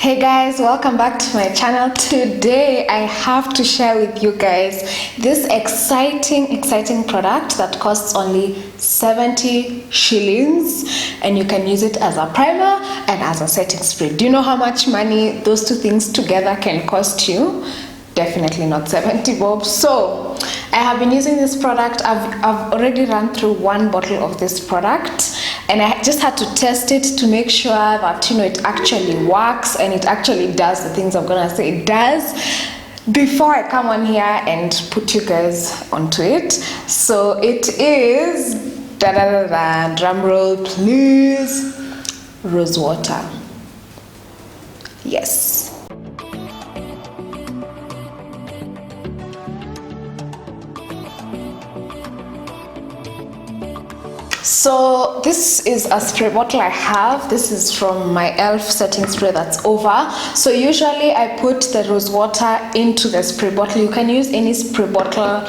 Hey guys, welcome back to my channel. Today I have to share with you guys this exciting product that costs only 70 shillings and you can use it as a primer and as a setting spray. Do you know how much money those two things together can cost you? Definitely not 70 bob. So I have been using this product. I've already run through one bottle of this product and I just had to test it to make sure that it actually works and it actually does the things I'm gonna say it does before I come on here and put you guys onto it. So it is drum roll please, rose water. Yes. So this is a spray bottle I have. This is from my e.l.f. setting spray that's over. So usually I put the rose water into the spray bottle. You can use any spray bottle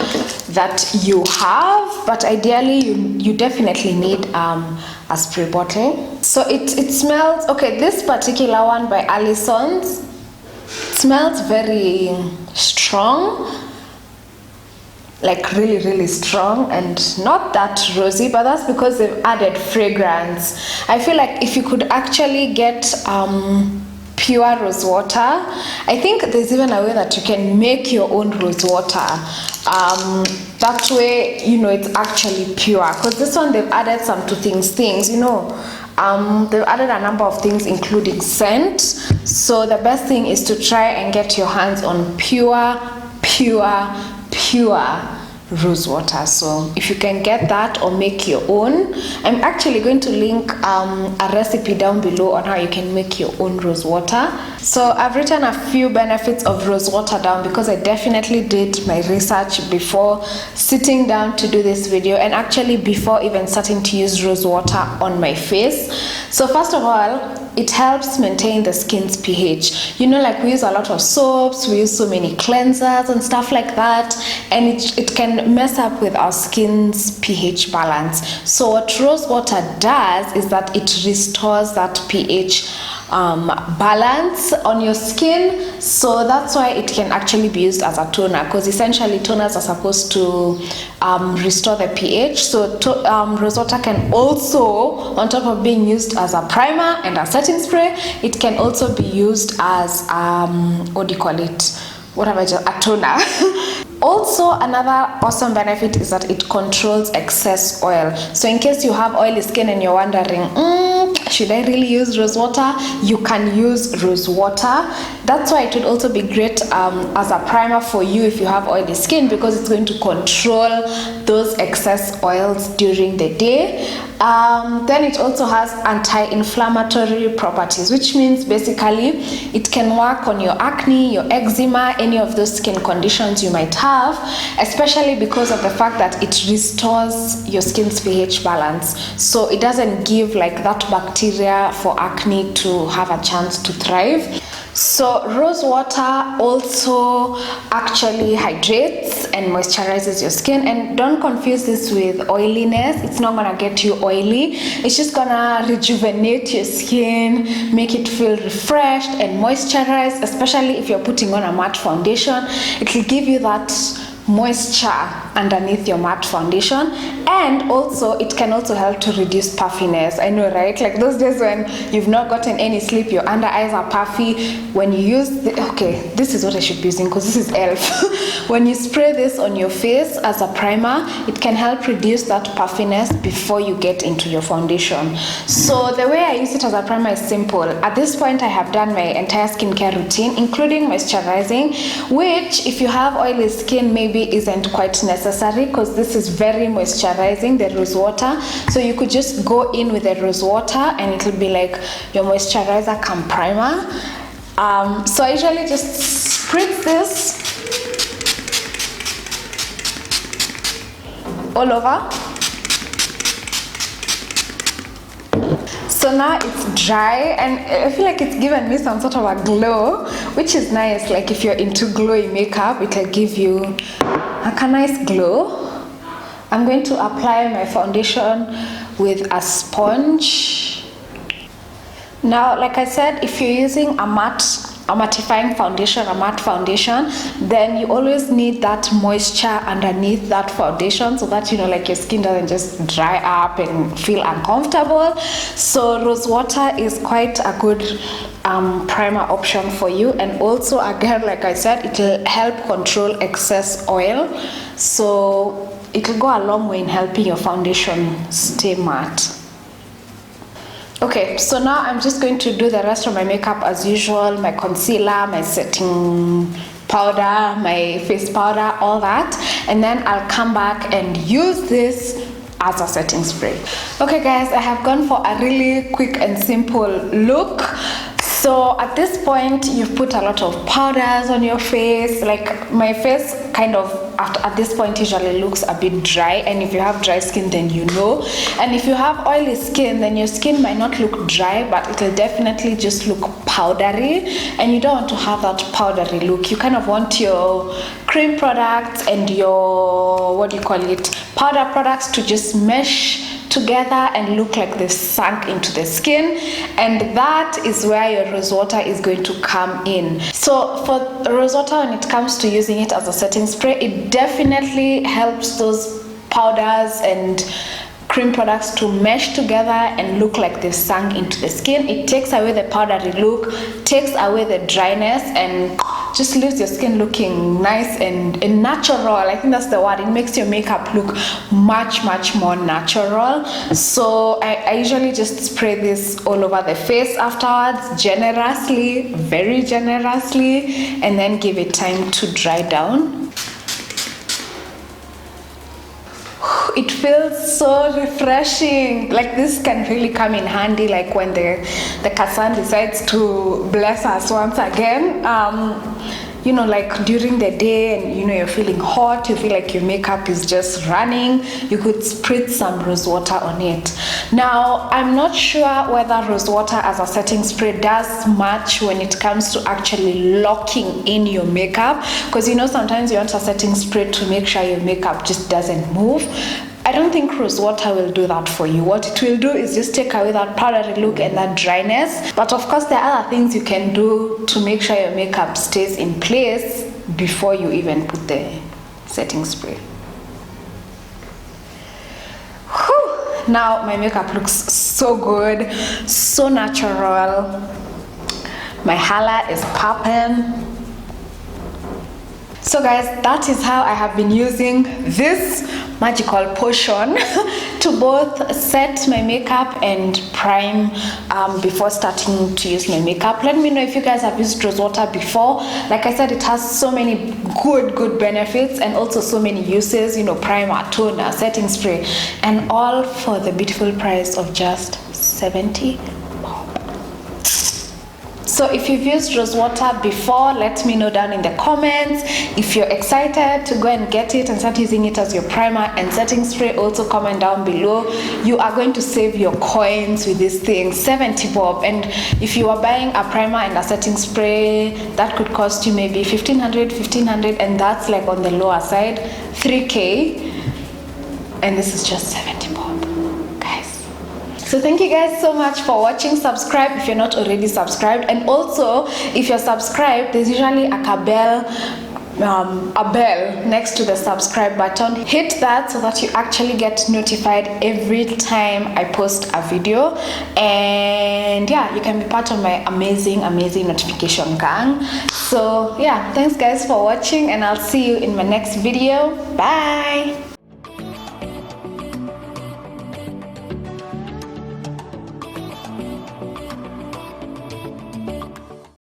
that you have, but ideally you definitely need a spray bottle. So it smells, okay, this particular one by Allison's smells very strong, like really strong and not that rosy, but that's because they've added fragrance. I feel like if you could actually get pure rose water, I think there's even a way that you can make your own rose water. That way, it's actually pure, because this one they've added some two things, they've added a number of things including scent. So the best thing is to try and get your hands on pure rose water. So if you can get that or make your own, I'm actually going to link a recipe down below on how you can make your own rose water. So I've written a few benefits of rose water down because I definitely did my research before sitting down to do this video, and actually before even starting to use rose water on my face. So first of all, it helps maintain the skin's pH. Like we use a lot of soaps, we use so many cleansers and stuff like that, and it can mess up with our skin's pH balance. So what rose water does is that it restores that pH balance on your skin. So that's why it can actually be used as a toner, because essentially toners are supposed to restore the pH. So rose water can also, on top of being used as a primer and a setting spray, it can also be used as a toner. Also, another awesome benefit is that it controls excess oil. So in case you have oily skin and you're wondering, should I really use rose water? You can use rose water. That's why it would also be great as a primer for you if you have oily skin, because it's going to control those excess oils during the day. Then it also has anti-inflammatory properties, which means basically it can work on your acne, your eczema, any of those skin conditions you might have, especially because of the fact that it restores your skin's pH balance. So it doesn't give like that bacteria for acne to have a chance to thrive. So rose water also actually hydrates and moisturizes your skin, and don't confuse this with oiliness. It's not gonna get you oily. It's just gonna rejuvenate your skin, make it feel refreshed and moisturized, especially if you're putting on a matte foundation. It will give you that moisture underneath your matte foundation, and also it can also help to reduce puffiness. I know, right? Like those days when you've not gotten any sleep, your under eyes are puffy. When you use this is what I should be using because this is e.l.f. When you spray this on your face as a primer, it can help reduce that puffiness before you get into your foundation. So the way I use it as a primer is simple. At this point, I have done my entire skincare routine, including moisturizing, which if you have oily skin, maybe isn't quite necessary, because this is very moisturizing, the rose water. So you could just go in with the rose water and it will be like your moisturizer cum primer. So I usually just spritz this all over. So now it's dry and I feel like it's given me some sort of a glow, which is nice. Like if you're into glowy makeup, it will give you a nice glow. I'm going to apply my foundation with a sponge. Now, like I said, if you're using a mattifying foundation, a matte foundation, then you always need that moisture underneath that foundation so that, you know, like your skin doesn't just dry up and feel uncomfortable. So rose water is quite a good primer option for you. And also, again, like I said, it will help control excess oil, so it will go a long way in helping your foundation stay matte. Okay, so now I'm just going to do the rest of my makeup as usual, my concealer, my setting powder, my face powder, all that, and then I'll come back and use this as a setting spray. Okay guys, I have gone for a really quick and simple look. So at this point, you've put a lot of powders on your face. Like my face kind of at this point usually looks a bit dry, and if you have dry skin, then you know. And if you have oily skin, then your skin might not look dry, but it will definitely just look powdery, and you don't want to have that powdery look. You kind of want your cream products and your, what do you call it, powder products to just mesh together and look like they sunk into the skin, and that is where your rose water is going to come in. So for rose water, when it comes to using it as a setting spray, it definitely helps those powders and cream products to mesh together and look like they've sunk into the skin. It takes away the powdery look, takes away the dryness, and just leaves your skin looking nice and natural. I think that's the word. It makes your makeup look much more natural. So I usually just spray this all over the face afterwards, generously, very generously, and then give it time to dry down. It feels so refreshing. Like this can really come in handy, like when the Kasan decides to bless us once again. You know, like during the day, and you know you're feeling hot, you feel like your makeup is just running, you could spritz some rose water on it. Now, I'm not sure whether rose water as a setting spray does much when it comes to actually locking in your makeup, because you know sometimes you want a setting spray to make sure your makeup just doesn't move. I don't think rose water will do that for you. What it will do is just take away that powdery look and that dryness. But of course, there are other things you can do to make sure your makeup stays in place before you even put the setting spray. Whew. Now my makeup looks so good, so natural. My highlight is popping. So guys, that is how I have been using this magical potion to both set my makeup and prime before starting to use my makeup. Let me know if you guys have used rose water before. Like I said, it has so many good benefits and also so many uses, you know, primer, toner, setting spray, and all for the beautiful price of just 70. So if you've used rose water before, let me know down in the comments. If you're excited to go and get it and start using it as your primer and setting spray, also comment down below. You are going to save your coins with this thing, 70 bob. And if you are buying a primer and a setting spray, that could cost you maybe 1500, and that's like on the lower side, 3k, and this is just 70 bob. So thank you guys so much for watching. Subscribe if you're not already subscribed, and also if you're subscribed, there's usually a bell next to the subscribe button. Hit that so that you actually get notified every time I post a video, and yeah, you can be part of my amazing notification gang. So yeah, thanks guys for watching, and I'll see you in my next video. Bye.